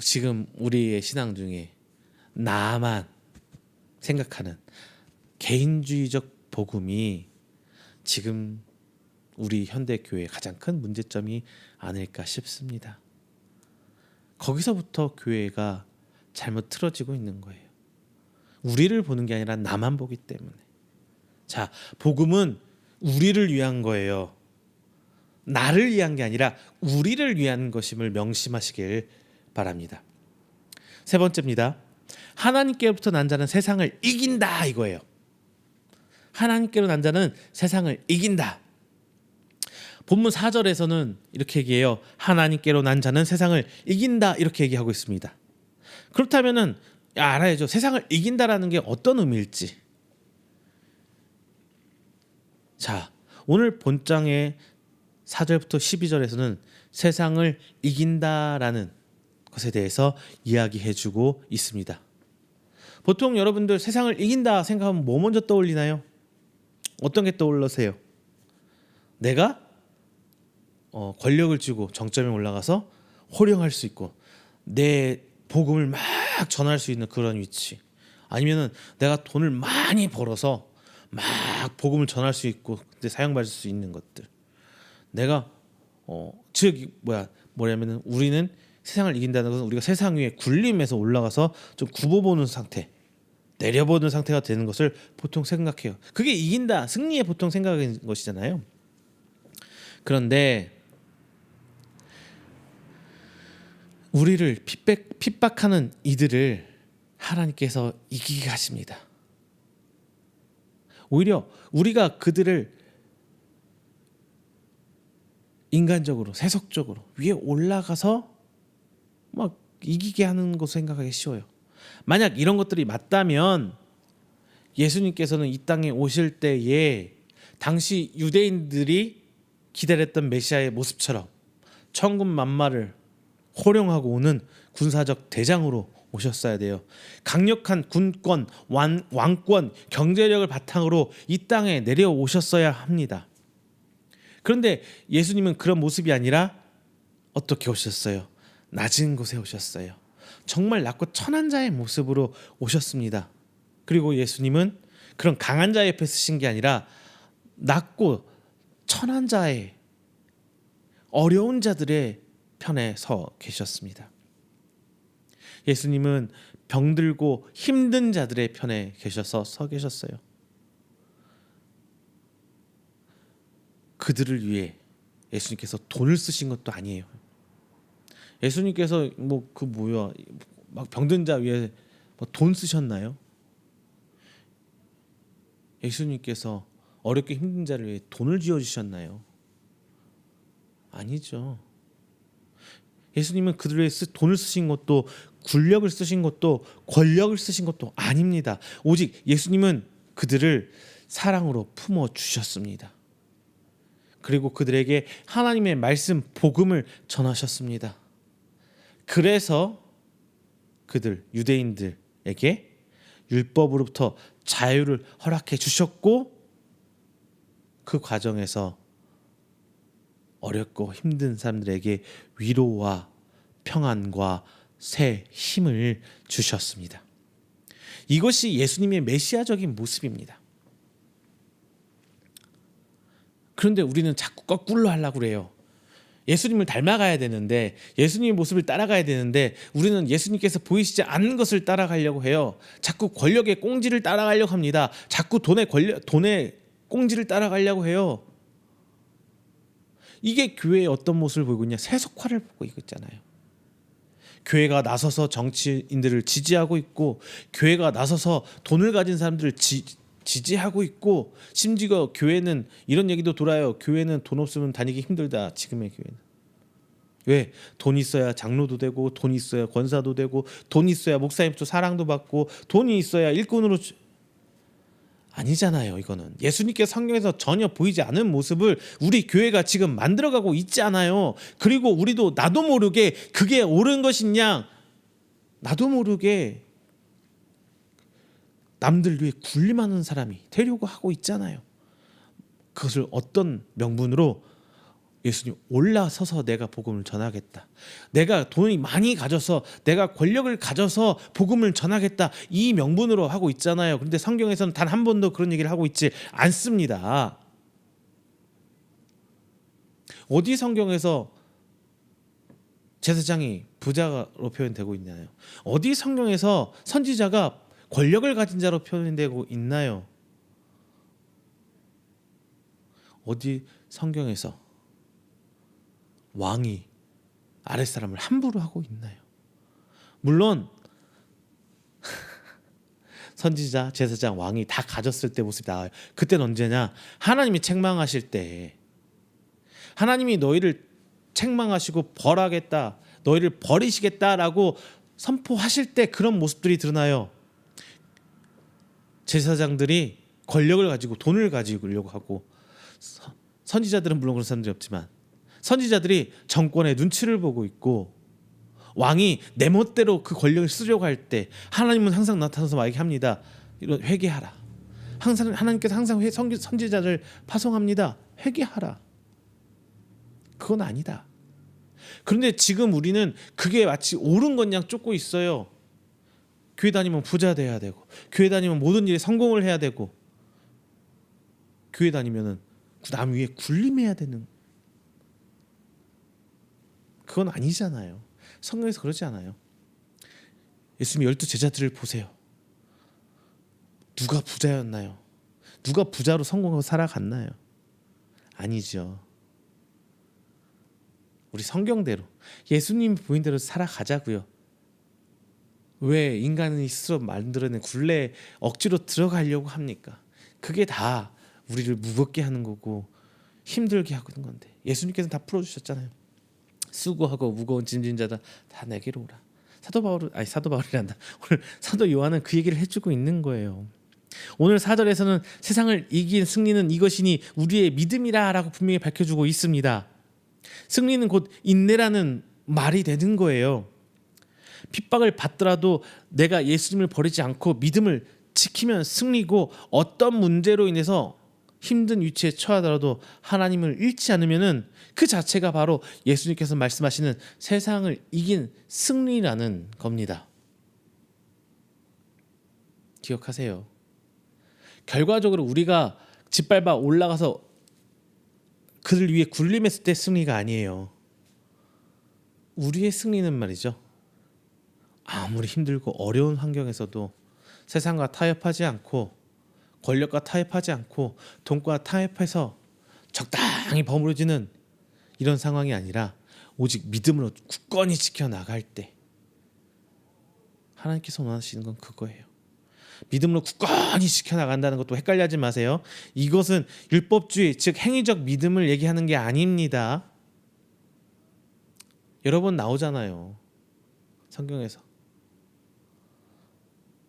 지금 우리의 신앙 중에 나만 생각하는 개인주의적 복음이 지금 우리 현대교회의 가장 큰 문제점이 아닐까 싶습니다. 거기서부터 교회가 잘못 틀어지고 있는 거예요. 우리를 보는 게 아니라 나만 보기 때문에. 자, 복음은 우리를 위한 거예요. 나를 위한 게 아니라 우리를 위한 것임을 명심하시길 바랍니다. 세 번째입니다. 하나님께로부터 난 자는 세상을 이긴다 이거예요. 하나님께로 난 자는 세상을 이긴다. 본문 4절에서는 이렇게 얘기해요. 하나님께로 난 자는 세상을 이긴다 이렇게 얘기하고 있습니다. 그렇다면은 알아야죠. 세상을 이긴다라는 게 어떤 의미일지. 자, 오늘 본장의 4절부터 12절에서는 세상을 이긴다라는 것에 대해서 이야기해주고 있습니다. 보통 여러분들 세상을 이긴다 생각하면 뭐 먼저 떠올리나요? 어떤 게 떠올르세요? 내가 권력을 쥐고 정점에 올라가서 호령할 수 있고 내 복음을 막 전할 수 있는 그런 위치, 아니면은 내가 돈을 많이 벌어서 막 복음을 전할 수 있고 그때 사용받을 수 있는 것들. 내가 뭐냐면은 우리는 세상을 이긴다는 것은 우리가 세상 위에 군림에서 올라가서 좀 굽어보는 상태, 내려보는 상태가 되는 것을 보통 생각해요. 그게 이긴다, 승리의 보통 생각인 것이잖아요. 그런데 우리를 핍박하는 이들을 하나님께서 이기게 하십니다. 오히려 우리가 그들을 인간적으로, 세속적으로 위에 올라가서 막 이기게 하는 것을 생각하기 쉬워요. 만약 이런 것들이 맞다면 예수님께서는 이 땅에 오실 때에 당시 유대인들이 기다렸던 메시아의 모습처럼 천군 만마를 호령하고 오는 군사적 대장으로 오셨어야 돼요. 강력한 군권, 왕권, 경제력을 바탕으로 이 땅에 내려오셨어야 합니다. 그런데 예수님은 그런 모습이 아니라 어떻게 오셨어요? 낮은 곳에 오셨어요. 정말 낮고 천한 자의 모습으로 오셨습니다. 그리고 예수님은 그런 강한 자 옆에 쓰신 게 아니라 낮고 천한 자의, 어려운 자들의 편에 서 계셨습니다. 예수님은 병들고 힘든 자들의 편에 계셔서 서 계셨어요. 그들을 위해 예수님께서 돈을 쓰신 것도 아니에요. 예수님께서 막 병든 자 위에 돈 쓰셨나요? 예수님께서 어렵게 힘든 자를 위해 돈을 지어 주셨나요? 아니죠. 예수님은 그들을 위해 돈을 쓰신 것도 군력을 쓰신 것도 권력을 쓰신 것도 아닙니다. 오직 예수님은 그들을 사랑으로 품어 주셨습니다. 그리고 그들에게 하나님의 말씀 복음을 전하셨습니다. 그래서 그들 유대인들에게 율법으로부터 자유를 허락해 주셨고 그 과정에서 어렵고 힘든 사람들에게 위로와 평안과 새 힘을 주셨습니다. 이것이 예수님의 메시아적인 모습입니다. 그런데 우리는 자꾸 거꾸로 하려고 그래요. 예수님을 닮아가야 되는데, 예수님의 모습을 따라가야 되는데 우리는 예수님께서 보이시지 않는 것을 따라가려고 해요. 자꾸 권력의 꽁지를 따라가려고 합니다. 자꾸 돈의 꽁지를 따라가려고 해요. 이게 교회의 어떤 모습을 보이고 있냐? 세속화를 보고 있잖아요. 교회가 나서서 정치인들을 지지하고 있고, 교회가 나서서 돈을 가진 사람들을 지지하고 있고, 심지어 교회는 이런 얘기도 돌아요. 교회는 돈 없으면 다니기 힘들다. 지금의 교회는. 왜? 돈 있어야 장로도 되고, 돈 있어야 권사도 되고, 돈 있어야 목사님도 사랑도 받고, 돈이 있어야 일꾼으로 아니잖아요. 이거는 예수님께서 성경에서 전혀 보이지 않은 모습을 우리 교회가 지금 만들어가고 있지 않아요. 그리고 우리도 나도 모르게 그게 옳은 것이냐, 나도 모르게 남들 위해 군림하는 사람이 되려고 하고 있잖아요. 그것을 어떤 명분으로? 예수님 올라서서 내가 복음을 전하겠다, 내가 돈이 많이 가져서 내가 권력을 가져서 복음을 전하겠다, 이 명분으로 하고 있잖아요. 그런데 성경에서는 단 한 번도 그런 얘기를 하고 있지 않습니다. 어디 성경에서 제사장이 부자로 표현되고 있나요? 어디 성경에서 선지자가 권력을 가진 자로 표현되고 있나요? 어디 성경에서 왕이 아랫사람을 함부로 하고 있나요? 물론 선지자, 제사장, 왕이 다 가졌을 때 모습이 나와요. 그때는 언제냐? 하나님이 책망하실 때, 하나님이 너희를 책망하시고 벌하겠다, 너희를 버리시겠다라고 선포하실 때 그런 모습들이 드러나요. 제사장들이 권력을 가지고 돈을 가지려고 하고, 선지자들은 물론 그런 사람들이 없지만 선지자들이 정권의 눈치를 보고 있고, 왕이 내 멋대로 그 권력을 쓰려고 할 때 하나님은 항상 나타나서 말하게 합니다. 이런 회개하라. 항상 하나님께서 항상 선지자를 파송합니다. 회개하라. 그건 아니다. 그런데 지금 우리는 그게 마치 옳은 것 양 쫓고 있어요. 교회 다니면 부자 돼야 되고, 교회 다니면 모든 일에 성공을 해야 되고, 교회 다니면은 남 위에 군림해야 되는, 그건 아니잖아요. 성경에서 그러지 않아요. 예수님 12 제자들을 보세요. 누가 부자였나요? 누가 부자로 성공하고 살아갔나요? 아니죠. 우리 성경대로 예수님 보인 대로 살아가자고요. 왜 인간이 스스로 만들어낸 굴레에 억지로 들어가려고 합니까? 그게 다 우리를 무겁게 하는 거고 힘들게 하고 있는 건데, 예수님께서는 다 풀어주셨잖아요. 수고하고 무거운 짐진 자다 다 내게로 오라. 사도 바울이란다. 오늘 사도 요한은 그 얘기를 해주고 있는 거예요. 오늘 4절에서는 세상을 이긴 승리는 이것이니 우리의 믿음이라라고 분명히 밝혀주고 있습니다. 승리는 곧 인내라는 말이 되는 거예요. 핍박을 받더라도 내가 예수님을 버리지 않고 믿음을 지키면 승리고, 어떤 문제로 인해서 힘든 위치에 처하더라도 하나님을 잃지 않으면은 그 자체가 바로 예수님께서 말씀하시는 세상을 이긴 승리라는 겁니다. 기억하세요. 결과적으로 우리가 짓밟아 올라가서 그들 위해 군림했을 때 승리가 아니에요. 우리의 승리는 말이죠, 아무리 힘들고 어려운 환경에서도 세상과 타협하지 않고 권력과 타협하지 않고 돈과 타협해서 적당히 버무려지는 이런 상황이 아니라 오직 믿음으로 굳건히 지켜나갈 때 하나님께서 원하시는 건 그거예요. 믿음으로 굳건히 지켜나간다는 것도 헷갈려하지 마세요. 이것은 율법주의, 즉 행위적 믿음을 얘기하는 게 아닙니다. 여러 번 나오잖아요, 성경에서.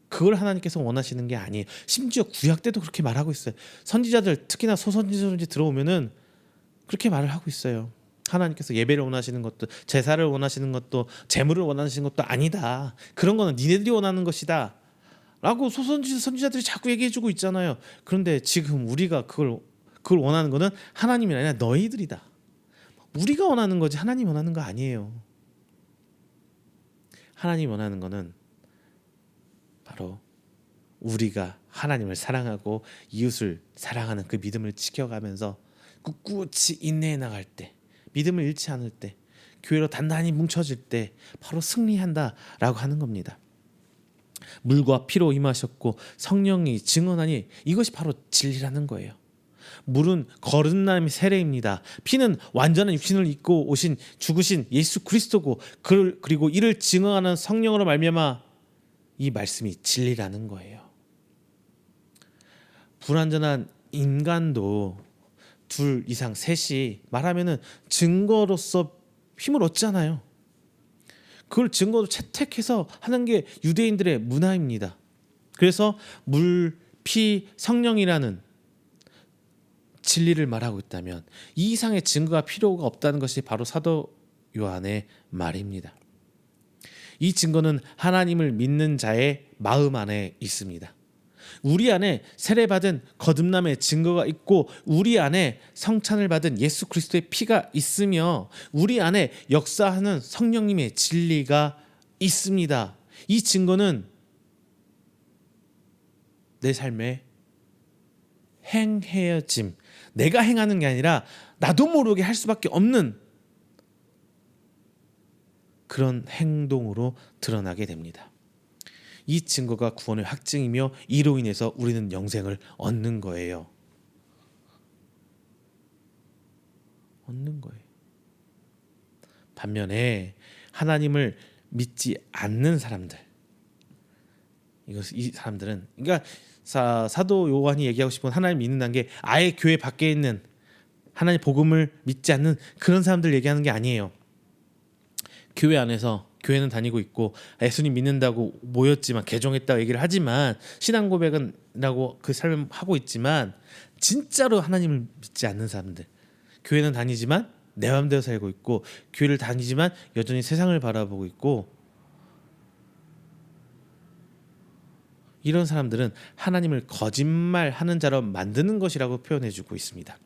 그걸 하나님께서 원하시는 게 아니에요. 심지어 구약 때도 그렇게 말하고 있어요. 선지자들, 특히나 소선지자들 들어오면은 그렇게 말을 하고 있어요. 하나님께서 예배를 원하시는 것도, 제사를 원하시는 것도, 제물을 원하시는 것도 아니다. 그런 거는 니네들이 원하는 것이다 라고 선지자들이 자꾸 얘기해주고 있잖아요. 그런데 지금 우리가 그걸 원하는 거는 하나님이 아니라 너희들이다. 우리가 원하는 거지 하나님 원하는 거 아니에요. 하나님 원하는 거는 바로 우리가 하나님을 사랑하고 이웃을 사랑하는 그 믿음을 지켜가면서 꿋꿋이 인내해 나갈 때, 믿음을 잃지 않을 때, 교회로 단단히 뭉쳐질 때 바로 승리한다라고 하는 겁니다. 물과 피로 임하셨고 성령이 증언하니 이것이 바로 진리라는 거예요. 물은 거듭남의 세례입니다. 피는 완전한 육신을 입고 오신 죽으신 예수 그리스도고, 그리고 이를 증언하는 성령으로 말미암아 이 말씀이 진리라는 거예요. 불완전한 인간도 둘 이상 셋이 말하면은 증거로서 힘을 얻잖아요. 그걸 증거로 채택해서 하는 게 유대인들의 문화입니다. 그래서 물, 피, 성령이라는 진리를 말하고 있다면 이 이상의 증거가 필요가 없다는 것이 바로 사도 요한의 말입니다. 이 증거는 하나님을 믿는 자의 마음 안에 있습니다. 우리 안에 세례받은 거듭남의 증거가 있고, 우리 안에 성찬을 받은 예수 그리스도의 피가 있으며, 우리 안에 역사하는 성령님의 진리가 있습니다. 이 증거는 내 삶에 행해짐, 내가 행하는 게 아니라 나도 모르게 할 수밖에 없는 그런 행동으로 드러나게 됩니다. 이 증거가 구원의 확증이며 이로 인해서 우리는 영생을 얻는 거예요. 얻는 거예요. 반면에 하나님을 믿지 않는 사람들, 이 사람들은, 그러니까 사도 요한이 얘기하고 싶은 하나님 믿는다는 게 아예 교회 밖에 있는 하나님 복음을 믿지 않는 그런 사람들 얘기하는 게 아니에요. 교회 안에서, 교회는 다니고 있고 예수님 믿는다고 모였지만, 개종했다고 얘기를 하지만, 신앙 고백은라고 그 삶을 하고 있지만 진짜로 하나님을 믿지 않는 사람들, 교회는 다니지만 내 마음대로 살고 있고, 교회를 다니지만 여전히 세상을 바라보고 있고, 이런 사람들은 하나님을 거짓말하는 자로 만드는 것이라고 표현해주고 있습니다.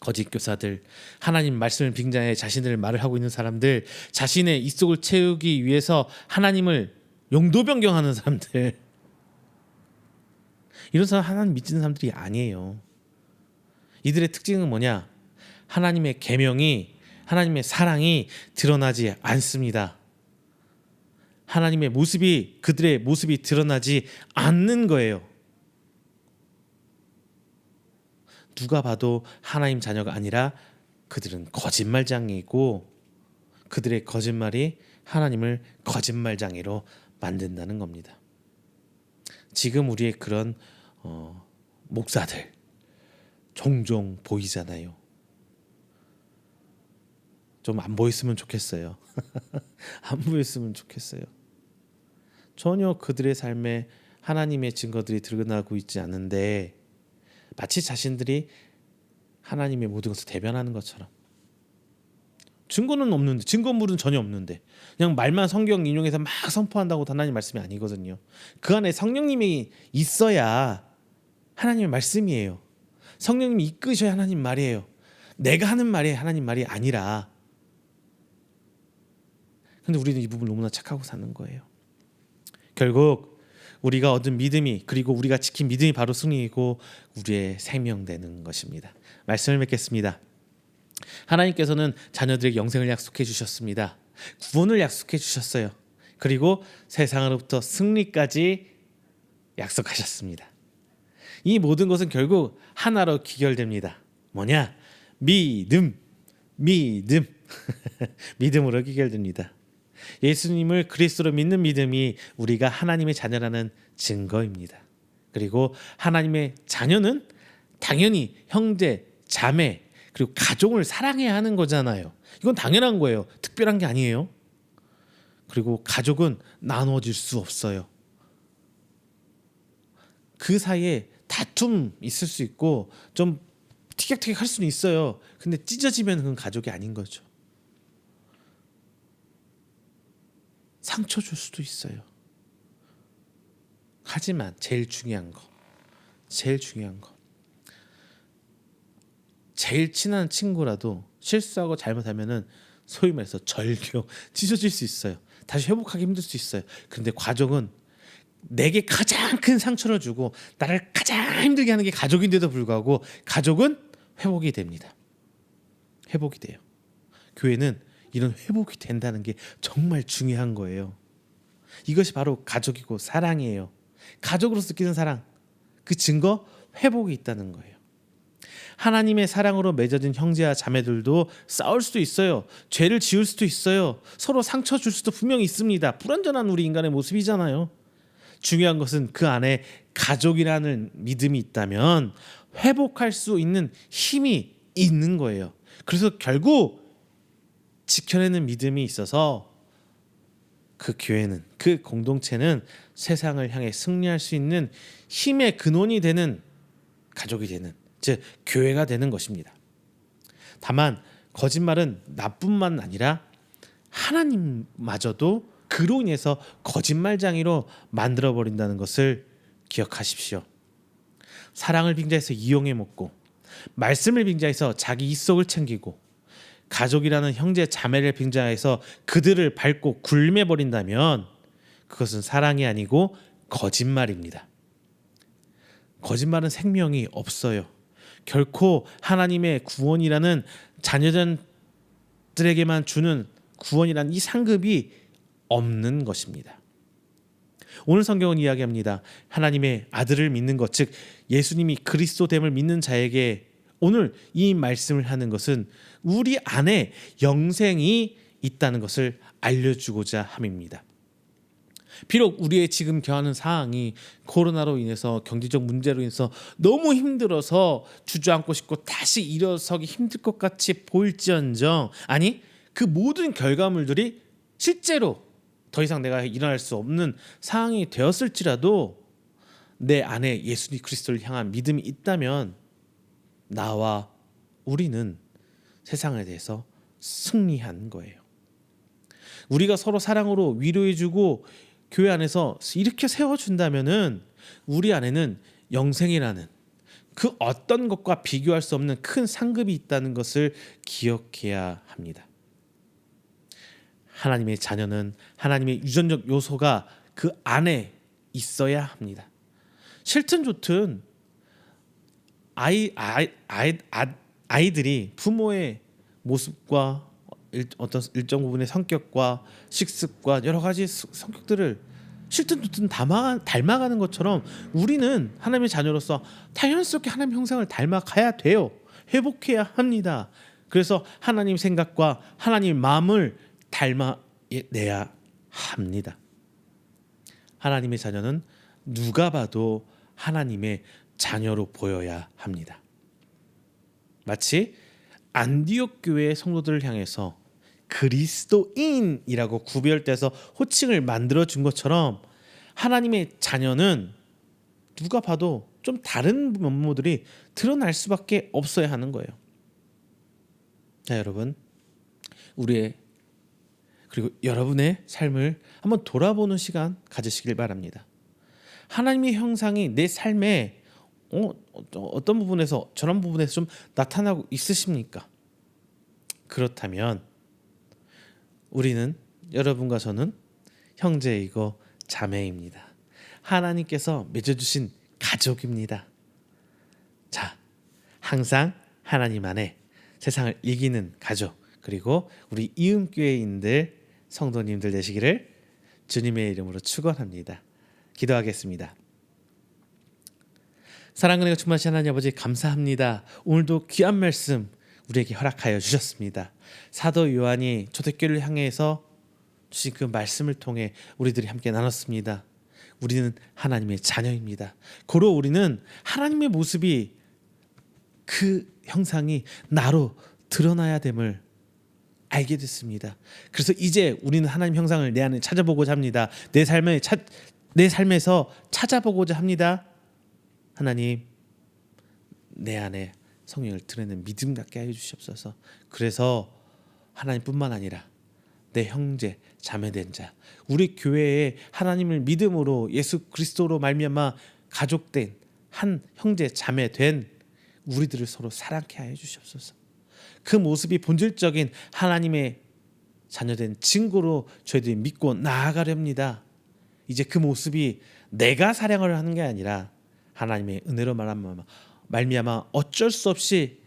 거짓 교사들, 하나님 말씀을 빙자해 자신들 말을 하고 있는 사람들, 자신의 입속을 채우기 위해서 하나님을 용도 변경하는 사람들, 이런 사람 하나님 믿는 사람들이 아니에요. 이들의 특징은 뭐냐? 하나님의 계명이, 하나님의 사랑이 드러나지 않습니다. 하나님의 모습이, 그들의 모습이 드러나지 않는 거예요. 누가 봐도 하나님 자녀가 아니라 그들은 거짓말장이고, 그들의 거짓말이 하나님을 거짓말장이로 만든다는 겁니다. 지금 우리의 그런 목사들 종종 보이잖아요. 좀 안 보였으면 좋겠어요. 안 보였으면 좋겠어요. 전혀 그들의 삶에 하나님의 증거들이 드러나고 있지 않은데, 마치 자신들이 하나님의 모든 것을 대변하는 것처럼, 증거는 없는데, 증거물은 전혀 없는데 그냥 말만 성경 인용해서 막 선포한다고 하나님 말씀이 아니거든요. 그 안에 성령님이 있어야 하나님의 말씀이에요. 성령님이 이끄셔야 하나님 말이에요. 내가 하는 말이 하나님 말이 아니라. 근데 우리는 이 부분을 너무나 착하고 사는 거예요. 결국 우리가 얻은 믿음이, 그리고 우리가 지킨 믿음이 바로 승리이고 우리의 생명되는 것입니다. 말씀을 맺겠습니다. 하나님께서는 자녀들에게 영생을 약속해 주셨습니다. 구원을 약속해 주셨어요. 그리고 세상으로부터 승리까지 약속하셨습니다. 이 모든 것은 결국 하나로 귀결됩니다. 뭐냐? 믿음. 믿음으로 귀결됩니다. 예수님을 그리스도로 믿는 믿음이 우리가 하나님의 자녀라는 증거입니다. 그리고 하나님의 자녀는 당연히 형제, 자매, 그리고 가족을 사랑해야 하는 거잖아요. 이건 당연한 거예요. 특별한 게 아니에요. 그리고 가족은 나눠질 수 없어요. 그 사이에 다툼 있을 수 있고 좀 티격태격 할 수는 있어요. 근데 찢어지면 그건 가족이 아닌 거죠. 상처 줄 수도 있어요. 하지만 제일 중요한 거, 제일 친한 친구라도 실수하고 잘못하면은 소위 말해서 절교, 찢어질 수 있어요. 다시 회복하기 힘들 수 있어요. 근데 가족은 내게 가장 큰 상처를 주고 나를 가장 힘들게 하는 게 가족인데도 불구하고 가족은 회복이 됩니다. 회복이 돼요. 교회는 이런 회복이 된다는 게 정말 중요한 거예요. 이것이 바로 가족이고 사랑이에요. 가족으로서 느끼는 사랑, 그 증거 회복이 있다는 거예요. 하나님의 사랑으로 맺어진 형제와 자매들도 싸울 수도 있어요. 죄를 지을 수도 있어요. 서로 상처 줄 수도 분명히 있습니다. 불완전한 우리 인간의 모습이잖아요. 중요한 것은 그 안에 가족이라는 믿음이 있다면 회복할 수 있는 힘이 있는 거예요. 그래서 결국 지켜내는 믿음이 있어서 그 교회는, 그 공동체는 세상을 향해 승리할 수 있는 힘의 근원이 되는 가족이 되는, 즉 교회가 되는 것입니다. 다만 거짓말은 나뿐만 아니라 하나님마저도 그로 인해서 거짓말쟁이로 만들어버린다는 것을 기억하십시오. 사랑을 빙자해서 이용해 먹고 말씀을 빙자해서 자기 이속을 챙기고 가족이라는 형제 자매를 빙자해서 그들을 밟고 굴매버린다면 그것은 사랑이 아니고 거짓말입니다. 거짓말은 생명이 없어요. 결코 하나님의 구원이라는 자녀들에게만 주는 구원이라는 이 상급이 없는 것입니다. 오늘 성경은 이야기합니다. 하나님의 아들을 믿는 것, 즉 예수님이 그리스도됨을 믿는 자에게 오늘 이 말씀을 하는 것은 우리 안에 영생이 있다는 것을 알려주고자 함입니다. 비록 우리의 지금 경하는 상황이 코로나로 인해서 경제적 문제로 인해서 너무 힘들어서 주저앉고 싶고 다시 일어서기 힘들 것 같이 보일지언정, 아니 그 모든 결과물들이 실제로 더 이상 내가 일어날 수 없는 상황이 되었을지라도 내 안에 예수님 그리스도를 향한 믿음이 있다면 나와 우리는 세상에 대해서 승리한 거예요. 우리가 서로 사랑으로 위로해주고 교회 안에서 이렇게 세워준다면은 우리 안에는 영생이라는 그 어떤 것과 비교할 수 없는 큰 상급이 있다는 것을 기억해야 합니다. 하나님의 자녀는 하나님의 유전적 요소가 그 안에 있어야 합니다. 싫든 좋든 아이들이 부모의 모습과 어떤 일정 부분의 성격과 식습과 여러 가지 성격들을 싫든 좋든 닮아가는 것처럼 우리는 하나님의 자녀로서 당연스럽게 하나님 형상을 닮아가야 돼요. 회복해야 합니다. 그래서 하나님 생각과 하나님 마음을 닮아내야 합니다. 하나님의 자녀는 누가 봐도 하나님의 자녀로 보여야 합니다. 마치 안디옥 교회의 성도들을 향해서 그리스도인이라고 구별돼서 호칭을 만들어준 것처럼 하나님의 자녀는 누가 봐도 좀 다른 면모들이 드러날 수밖에 없어야 하는 거예요. 자, 여러분, 우리의 그리고 여러분의 삶을 한번 돌아보는 시간 가지시길 바랍니다. 하나님의 형상이 내 삶에 어떤 부분에서 저런 부분에서 좀 나타나고 있으십니까? 그렇다면 우리는, 여러분과 저는 형제이고 자매입니다. 하나님께서 맺어주신 가족입니다. 자, 항상 하나님 안에 세상을 이기는 가족, 그리고 우리 이음교회인들 성도님들 되시기를 주님의 이름으로 축원합니다. 기도하겠습니다. 사랑과 은혜가 충만하신 하나님 아버지 감사합니다. 오늘도 귀한 말씀 우리에게 허락하여 주셨습니다. 사도 요한이 초대교회를 향해서 주신 그 말씀을 통해 우리들이 함께 나눴습니다. 우리는 하나님의 자녀입니다. 고로 우리는 하나님의 모습이 그 형상이 나로 드러나야 됨을 알게 됐습니다. 그래서 이제 우리는 하나님 형상을 내 안에 찾아보고자 합니다. 내 삶에서 찾아보고자 합니다. 하나님, 내 안에 성령을 드러내는 믿음 갖게 하여 주시옵소서. 그래서 하나님뿐만 아니라 내 형제 자매된 자, 우리 교회에 하나님을 믿음으로 예수 그리스도로 말미암아 가족된 한 형제 자매된 우리들을 서로 사랑케 하여 주시옵소서. 그 모습이 본질적인 하나님의 자녀된 증거로 저희들이 믿고 나아가렵니다. 이제 그 모습이 내가 사랑을 하는 게 아니라 하나님의 은혜로 말미암아 어쩔 수 없이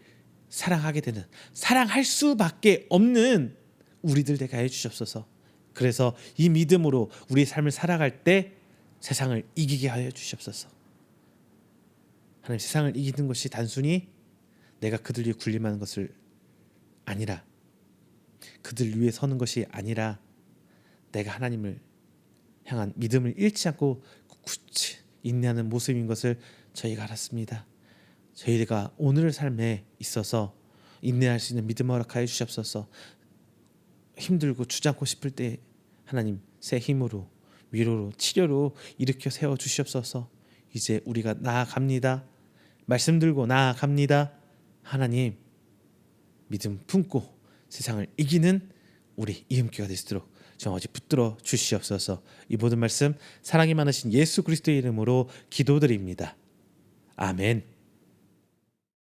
사랑하게 되는, 사랑할 수밖에 없는 우리들 되게 하여 주시옵소서. 그래서 이 믿음으로 우리의 삶을 살아갈 때 세상을 이기게 하여 주시옵소서. 하나님, 세상을 이기는 것이 단순히 내가 그들 위해 군림하는 것을 아니라, 그들 위해 서는 것이 아니라 내가 하나님을 향한 믿음을 잃지 않고 굳이 인내하는 모습인 것을 저희가 알았습니다. 저희가 오늘의 삶에 있어서 인내할 수 있는 믿음을 허락하여 주시옵소서. 힘들고 주저앉고 싶을 때 하나님 새 힘으로, 위로로, 치료로 일으켜 세워 주시옵소서. 이제 우리가 나아갑니다. 말씀 들고 나아갑니다. 하나님, 믿음 품고 세상을 이기는 우리 이음기가 될 수 있도록 정확히 붙들어 주시옵소서. 이 모든 말씀 사랑이 많으신 예수 그리스도의 이름으로 기도드립니다. 아멘.